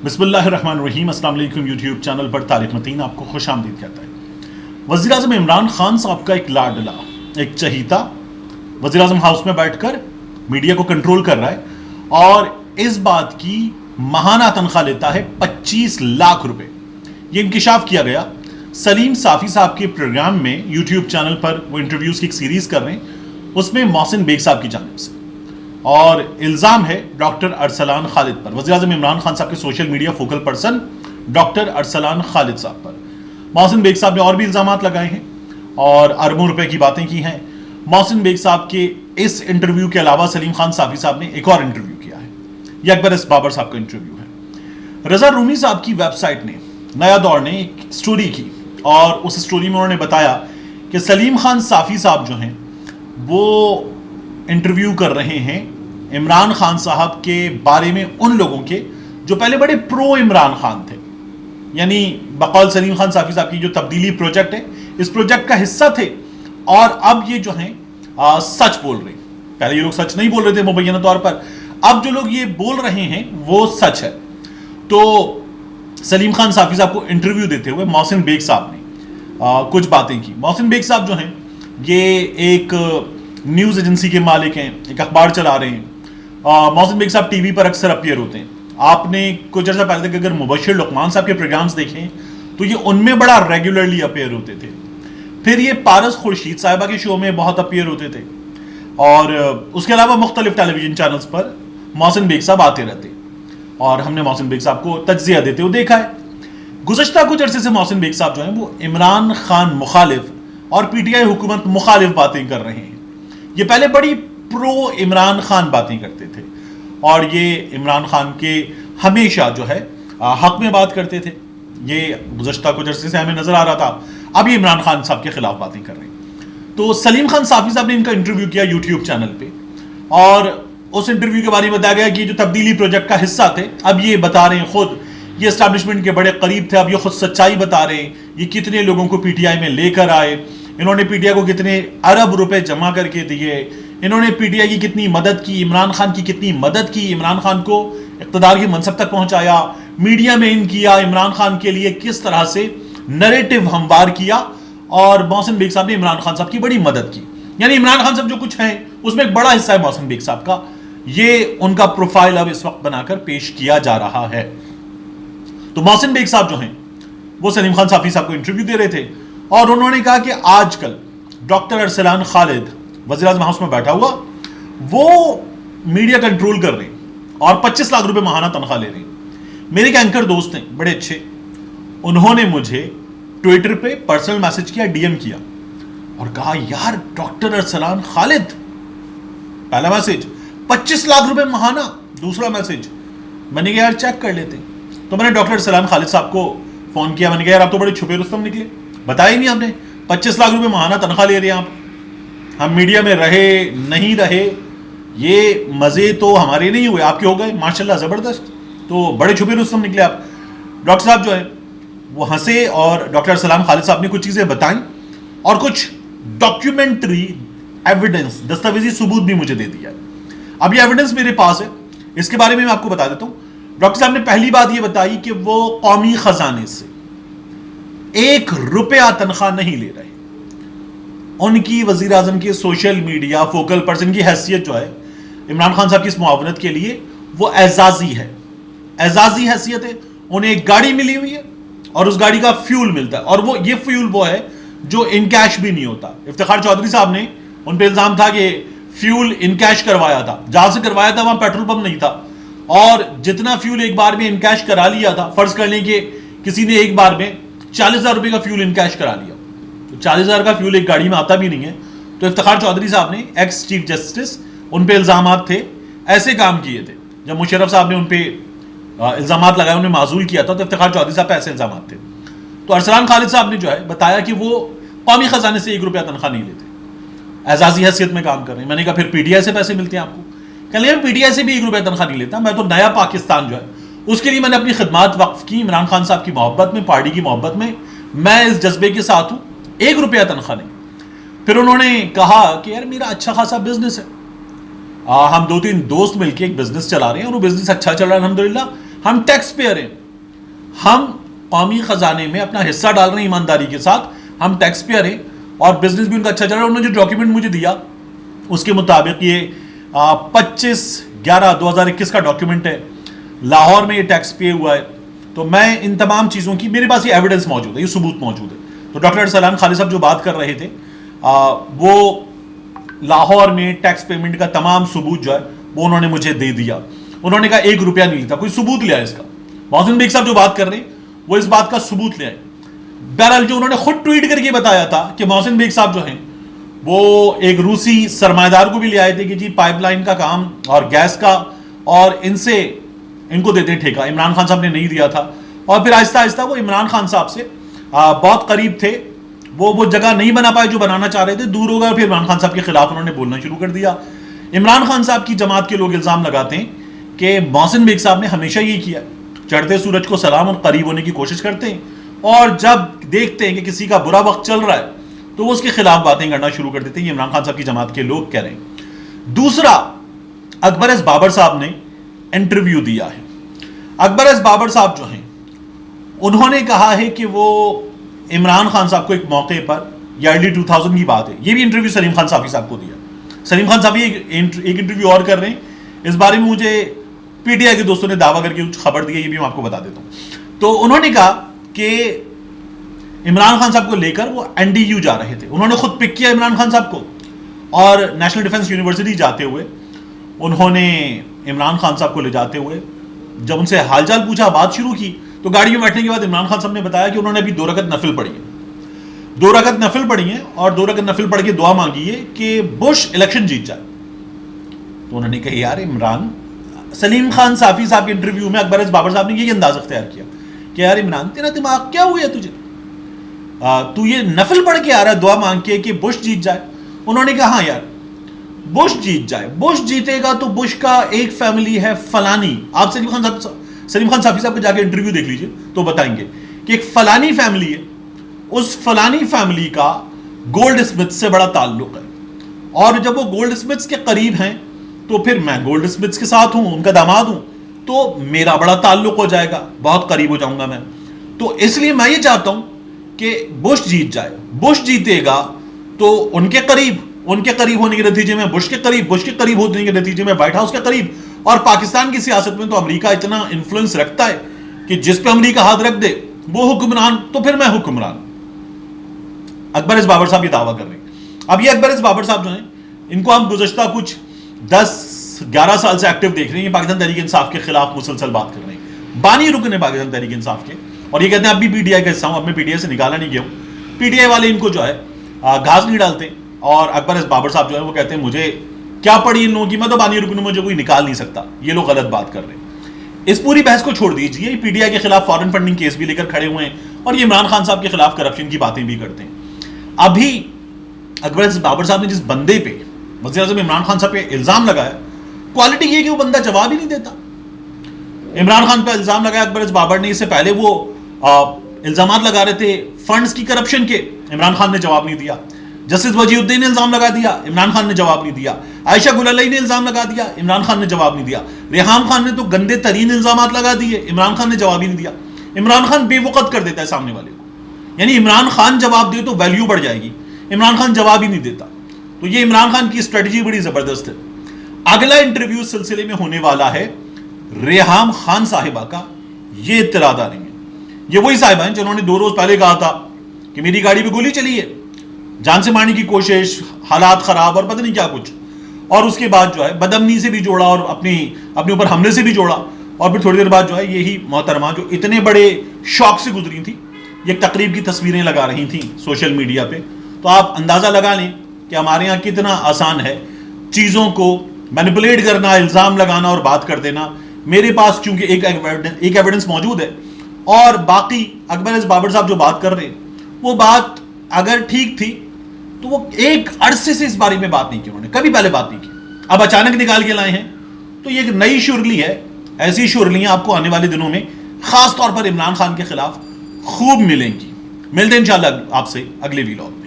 بسم اللہ الرحمن الرحیم. السلام علیکم. یوٹیوب چینل پر طارق متین آپ کو خوش آمدید کہتا ہے. وزیر اعظم عمران خان صاحب کا ایک لاڈلا، ایک چہیتا وزیر اعظم ہاؤس میں بیٹھ کر میڈیا کو کنٹرول کر رہا ہے اور اس بات کی ماہانہ تنخواہ لیتا ہے 25 لاکھ روپے. یہ انکشاف کیا گیا سلیم صافی صاحب کے پروگرام میں. یوٹیوب چینل پر وہ انٹرویوز کی ایک سیریز کر رہے ہیں، اس میں محسن بیگ صاحب کی جانب سے، اور الزام ہے ڈاکٹر ارسلان خالد پر، وزیر اعظم عمران خان صاحب کے social media focal person doctor Arsalan Khalid sahab پر. محسن بیگ صاحب نے اور بھی الزامات لگائے ہیں اور اربوں روپے کی باتیں کی ہیں. محسن بیگ صاحب کے اس انٹرویو کے علاوہ سلیم خان صافی صاحب نے ایک اور انٹرویو کیا ہے. یہ اکبر اس بابر صاحب کا انٹرویو ہے. رضا رومی صاحب کی ویب سائٹ نے، نیا دور نے، ایک سٹوری کی اور اس سٹوری میں انہوں نے بتایا کہ سلیم خان صافی صاحب جو ہیں وہ انٹرویو کر رہے ہیں عمران خان صاحب کے بارے میں ان لوگوں کے جو پہلے بڑے پرو عمران خان تھے. یعنی بقول سلیم خان صافی صاحب کی جو تبدیلی پروجیکٹ ہے، اس پروجیکٹ کا حصہ تھے اور اب یہ جو ہیں سچ بول رہے ہیں. پہلے یہ لوگ سچ نہیں بول رہے تھے مبینہ طور پر، اب جو لوگ یہ بول رہے ہیں وہ سچ ہے. تو سلیم خان صافی صاحب کو انٹرویو دیتے ہوئے محسن بیگ صاحب نے کچھ باتیں کی. محسن بیگ صاحب جو ہیں یہ ایک نیوز ایجنسی کے مالک ہیں، ایک اخبار چلا رہے ہیں. محسن بیگ صاحب ٹی وی پر اکثر اپیئر ہوتے ہیں. آپ نے کچھ عرصہ پہلے تک اگر مبشر لقمان صاحب کے پروگرامز دیکھیں تو یہ ان میں بڑا ریگولرلی اپیئر ہوتے تھے. پھر یہ پارس خورشید صاحبہ کے شو میں بہت اپیئر ہوتے تھے اور اس کے علاوہ مختلف ٹیلی ویژن چینلز پر محسن بیگ صاحب آتے رہتے اور ہم نے محسن بیگ صاحب کو تجزیہ دیتے ہوئے دیکھا ہے. گزشتہ کچھ عرصے سے محسن بیگ صاحب جو ہیں وہ عمران خان مخالف اور پی ٹی آئی حکومت مخالف باتیں کر رہے ہیں. یہ پہلے بڑی پرو عمران خان باتیں کرتے تھے اور یہ عمران خان کے ہمیشہ جو ہے حق میں بات کرتے تھے. یہ گزشتہ کچھ عرصے سے ہمیں نظر آ رہا تھا. اب یہ عمران خان صاحب کے خلاف باتیں کر رہے ہیں. تو سلیم خان صافی صاحب نے ان کا انٹرویو کیا یوٹیوب چینل پہ اور اس انٹرویو کے بارے میں بتایا گیا کہ جو تبدیلی پروجیکٹ کا حصہ تھے، اب یہ بتا رہے ہیں خود، یہ اسٹیبلشمنٹ کے بڑے قریب تھے، اب یہ خود سچائی بتا رہے ہیں. یہ کتنے لوگوں کو پی ٹی آئی میں لے کر آئے، انہوں نے پی ٹی آئی کو کتنے ارب روپے جمع کر کے دیے، انہوں نے پی ٹی آئی کی کتنی مدد کی، عمران خان کی کتنی مدد کی، عمران خان کو اقتدار کی منصب تک پہنچایا، میڈیا میں ان کیا، عمران خان کے لیے کس طرح سے نریٹو ہموار کیا. اور محسن بیگ صاحب نے عمران خان صاحب کی بڑی مدد کی. یعنی عمران خان صاحب جو کچھ ہیں اس میں ایک بڑا حصہ ہے محسن بیگ صاحب کا. یہ ان کا پروفائل اب اس وقت بنا کر پیش کیا جا رہا ہے. تو محسن بیگ صاحب جو ہیں وہ سلیم خان صافی صاحب کو انٹرویو دے رہے تھے اور انہوں نے کہا کہ آج کل ڈاکٹر ارسلان خالد وزیر اعظم ہاؤس میں بیٹھا ہوا، وہ میڈیا کنٹرول کر رہے ہیں اور 25 لاکھ روپے ماہانہ تنخواہ لے رہے ہیں. میرے ایک اینکر دوست ہیں بڑے اچھے، انہوں نے مجھے ٹویٹر پہ پرسنل میسج کیا، ڈی ایم کیا اور کہا یار ڈاکٹر ارسلان خالد، پہلا میسج 25 لاکھ روپے ماہانہ، دوسرا میسج. میں نے کہا یار چیک کر لیتے. تو میں نے ڈاکٹر ارسلان خالد صاحب کو فون کیا. میں نے کہا یار آپ تو بڑے چھپے رستم نکلے، بتایا ہی نہیں آپ نے. 25 لاکھ روپے ماہانہ تنخواہ لے رہے ہیں آپ، ہم میڈیا میں رہے نہیں رہے یہ مزے تو ہمارے نہیں ہوئے، آپ کے ہو گئے ماشاءاللہ زبردست. تو بڑے چھپے رستم نکلے آپ. ڈاکٹر صاحب جو ہے وہ ہنسے اور ڈاکٹر ارسلان خالد صاحب نے کچھ چیزیں بتائیں اور کچھ ڈاکیومنٹری ایویڈنس، دستاویزی ثبوت بھی مجھے دے دیا. اب یہ ایویڈنس میرے پاس ہے، اس کے بارے میں آپ کو بتا دیتا ہوں. ڈاکٹر صاحب نے پہلی بات یہ بتائی کہ وہ قومی خزانے سے 1 روپیہ تنخواہ نہیں لے رہے. ان کی وزیر اعظم کے سوشل میڈیا فوکل پرسن کی حیثیت جو ہے عمران خان صاحب کی اس معاونت کے لیے وہ اعزازی ہے، اعزازی حیثیت ہے. انہیں ایک گاڑی ملی ہوئی ہے اور اس گاڑی کا فیول ملتا ہے اور وہ یہ فیول وہ ہے جو ان کیش بھی نہیں ہوتا. افتخار چودھری صاحب نے، ان پہ الزام تھا کہ فیول ان کیش کروایا تھا، جہاں سے کروایا تھا وہاں پیٹرول پمپ نہیں تھا اور جتنا فیول ایک بار میں ان کیش کرا لیا تھا، فرض کر لیں کہ کسی نے ایک بار میں 40,000 روپے کا فیول ان کیش کرا لیا، 40,000 کا فیول ایک گاڑی میں آتا بھی نہیں ہے. تو افتخار چودھری صاحب نے، ایکس چیف جسٹس، ان پہ الزامات تھے، ایسے کام کیے تھے. جب مشرف صاحب نے ان پہ الزامات لگائے، انہیں معزول کیا تھا، تو افتخار چودھری صاحب پہ ایسے الزامات تھے. تو ارسلان خالد صاحب نے جو ہے بتایا کہ وہ قومی خزانے سے 1 روپیہ تنخواہ نہیں لیتے، اعزازی حیثیت میں کام کر رہے ہیں. میں نے کہا پھر پی ٹی آئی سے پیسے ملتے ہیں آپ کو؟ کہنے لگے پی ٹی آئی سے بھی 1 روپیہ تنخواہ نہیں لیتا، میں تو نیا پاکستان جو ہے اس کے لیے میں نے اپنی خدمات وقف کی، عمران خان صاحب کی محبت میں، پارٹی کی محبت میں، میں اس جذبے کے ساتھ ہوں، 1 روپیہ تنخواہ نہیں. پھر انہوں نے کہا کہ یار میرا اچھا خاصا بزنس ہے، ہم 2-3 دوست مل کے ایک بزنس چلا رہے ہیں اور وہ بزنس اچھا چل رہا ہے الحمدللہ. ہم ٹیکس پیئر ہیں, ہم قومی خزانے میں اپنا حصہ ڈال رہے ہیں ایمانداری کے ساتھ, ہم ٹیکس پیئر ہیں اور بزنس بھی ان کا اچھا چل رہا ہے. انہوں نے جو ڈاکیومنٹ مجھے دیا اس کے مطابق یہ 25/11/2021 کا ڈاکیومنٹ ہے, لاہور میں یہ ٹیکس پے ہوا ہے. تو میں ان تمام چیزوں کی, میرے پاس یہ ایویڈنس موجود ہے, یہ ثبوت موجود ہے. تو ڈاکٹر ارسلان خالد صاحب جو بات کر رہے تھے وہ لاہور میں ٹیکس پیمنٹ کا تمام ثبوت جو ہے وہ انہوں نے مجھے دے دیا. انہوں نے کہا 1 روپیہ نہیں لیتا, کوئی ثبوت لیا ہے اس کا. محسن بیگ صاحب جو بات کر رہے ہیں وہ اس بات کا ثبوت لے آئے. بہرحال جو انہوں نے خود ٹویٹ کر کے بتایا تھا کہ محسن بیگ صاحب جو ہیں وہ ایک روسی سرمایہ دار کو بھی لے آئے تھے کہ جی پائپ لائن کا کام اور گیس کا, اور ان کو دیتے ٹھیکہ. عمران خان صاحب نے نہیں دیا تھا, اور پھر آہستہ آہستہ وہ عمران خان صاحب سے بہت قریب تھے, وہ جگہ نہیں بنا پائے جو بنانا چاہ رہے تھے, دور ہو گئے. پھر عمران خان صاحب کے خلاف انہوں نے بولنا شروع کر دیا. عمران خان صاحب کی جماعت کے لوگ الزام لگاتے ہیں کہ محسن بیگ صاحب نے ہمیشہ یہی کیا, چڑھتے سورج کو سلام اور قریب ہونے کی کوشش کرتے ہیں, اور جب دیکھتے ہیں کہ کسی کا برا وقت چل رہا ہے تو وہ اس کے خلاف باتیں کرنا شروع کر دیتے ہیں. یہ عمران خان صاحب کی جماعت کے لوگ کہہ رہے ہیں. دوسرا, اکبر ایس بابر صاحب نے انٹرویو دیا ہے. اکبر ایس بابر صاحب جو ہیں انہوں نے کہا ہے کہ وہ عمران خان صاحب کو ایک موقع پر, یہ ارلی 2000 کی بات ہے, یہ بھی انٹرویو سلیم خان صافی صاحب کو دیا. سلیم خان صافی ایک انٹرویو اور کر رہے ہیں, اس بارے میں مجھے پی ٹی آئی کے دوستوں نے دعویٰ کر کے خبر دی ہے, یہ بھی میں آپ کو بتا دیتا ہوں. تو انہوں نے کہا کہ عمران خان صاحب کو لے کر وہ این ڈی یو جا رہے تھے, انہوں نے خود پک کیا عمران خان صاحب کو, اور نیشنل ڈیفنس یونیورسٹی جاتے ہوئے انہوں نے عمران خان صاحب کو لے جاتے ہوئے جب ان سے حال چال پوچھا, بات شروع کی, تو گاڑی میں بیٹھنے کے بعد عمران خان صاحب نے بتایا کہ انہوں نے ابھی 2 رکعت نفل پڑھی ہے, 2 رکعت نفل پڑھی ہیں, اور 2 رکعت نفل پڑھ کے دعا مانگی ہے کہ بش الیکشن جیت جائے. تو انہوں نے کہا یار عمران, سلیم خان صافی صاحب کے انٹرویو میں اکبر ایس بابر صاحب نے یہ انداز اختیار کیا کہ یار عمران تیرا دماغ کیا ہوا ہے تجھے, تو یہ نفل پڑھ کے آ رہا ہے دعا مانگ کے کہ بش جیت جائے. انہوں نے کہا ہاں یار بش جیت جائے, بش جیتے گا تو بش کا ایک فیملی ہے فلانی, آپ سلیم خان صافی صاحب کو جا کے انٹرویو دیکھ لیجئے تو بتائیں گے کہ ایک فلانی فیملی ہے, اس فلانی فیملی کا گولڈ اسمتھ سے بڑا تعلق ہے, اور جب وہ گولڈ اسمتھس کے قریب ہیں تو پھر میں گولڈ اسمتھس کے ساتھ ہوں, ان کا داماد ہوں, تو میرا بڑا تعلق ہو جائے گا, بہت قریب ہو جاؤں گا میں. تو اس لیے میں یہ چاہتا ہوں کہ بش جیت جائے. بش جیتے گا تو ان کے قریب ہونے کے نتیجے میں بش کے قریب ہونے کے نتیجے میں وائٹ ہاؤس کے قریب, اور پاکستان کی سیاست میں تو امریکہ اتنا انفلوئنس رکھتا ہے کہ جس پہ امریکہ ہاتھ رکھ دے وہ حکمران, تو پھر میں حکمران. اکبر ایس بابر صاحب یہ دعویٰ کر رہے ہیں. اب یہ اکبر ایس بابر صاحب جو ہیں ان کو ہم گزشتہ کچھ 10-11 سال سے ایکٹیو دیکھ رہے ہیں, پاکستان تحریک انصاف کے خلاف مسلسل بات کر رہے ہیں, بانی رکن ہے پاکستان تحریک انصاف کے, اور یہ کہتے ہیں اب بھی پی ٹی آئی کا حصہ ہوں, اب میں پی ٹی آئی سے نکالا نہیں گیا ہوں. پی ٹی آئی والے ان کو جو ہے گھاس نہیں ڈالتے, اور اکبر ایس بابر صاحب جو ہے وہ کہتے ہیں مجھے کیا پڑی ان لوگوں کی, میں تو بانی رکن ہوں, مجھے کوئی نکال نہیں سکتا. یہ لوگ غلط بات کر رہے ہیں. اس پوری بحث کو چھوڑ دیجیے, پی ٹی آئی کے خلاف فارن فنڈنگ کیس بھی لے کر کھڑے ہوئے ہیں, اور یہ عمران خان صاحب کے خلاف کرپشن کی باتیں بھی کرتے ہیں. ابھی اکبر ایس بابر صاحب نے جس بندے پہ, وزیر اعظم عمران خان صاحب پہ الزام لگایا, کوالٹی یہ کہ وہ بندہ جواب ہی نہیں دیتا. عمران خان پہ الزام لگایا اکبر ایس بابر نے, اس سے پہلے وہ الزامات لگا رہے تھے فنڈز کی کرپشن کے, عمران خان نے جواب نہیں دیا. جسٹس وجیہ الدین نے الزام لگا دیا, عمران خان نے جواب نہیں دیا. عائشہ گل علیہ نے الزام لگا دیا, عمران خان نے جواب نہیں دیا. ریحام خان نے تو گندے ترین الزامات لگا دیے, عمران خان نے جواب ہی نہیں دیا. عمران خان بے وقت کر دیتا ہے سامنے والے کو, یعنی عمران خان جواب دے تو ویلیو بڑھ جائے گی, عمران خان جواب ہی نہیں دیتا. تو یہ عمران خان کی اسٹریٹجی بڑی زبردست ہے. اگلا انٹرویو اس سلسلے میں ہونے والا ہے ریحام خان صاحبہ کا, یہ اطلاعات آ رہی ہیں. یہ وہی صاحبہ ہیں جنہوں نے 2 روز پہلے کہا تھا کہ میری گاڑی پہ گولی چلی ہے, جان سے مارنے کی کوشش, حالات خراب اور پتہ نہیں کیا کچھ, اور اس کے بعد جو ہے بدامنی سے بھی جوڑا اور اپنے اوپر حملے سے بھی جوڑا, اور پھر تھوڑی دیر بعد جو ہے یہی محترمہ جو اتنے بڑے شوق سے گزری تھی, یہ تقریب کی تصویریں لگا رہی تھیں سوشل میڈیا پہ. تو آپ اندازہ لگا لیں کہ ہمارے یہاں کتنا آسان ہے چیزوں کو مینیپولیٹ کرنا, الزام لگانا اور بات کر دینا. میرے پاس چونکہ ایک ایویڈنس موجود ہے, اور باقی اکبر ایس بابر صاحب جو بات کر رہے ہیں وہ بات اگر ٹھیک تھی تو وہ ایک عرصے سے اس بارے میں بات نہیں کی, انہوں نے کبھی پہلے بات نہیں کی, اب اچانک نکال کے لائے ہیں. تو یہ ایک نئی شرلی ہے. ایسی شرلیاں آپ کو آنے والے دنوں میں خاص طور پر عمران خان کے خلاف خوب ملیں گی. ملتے ہیں انشاءاللہ آپ سے اگلے ویلاگ میں.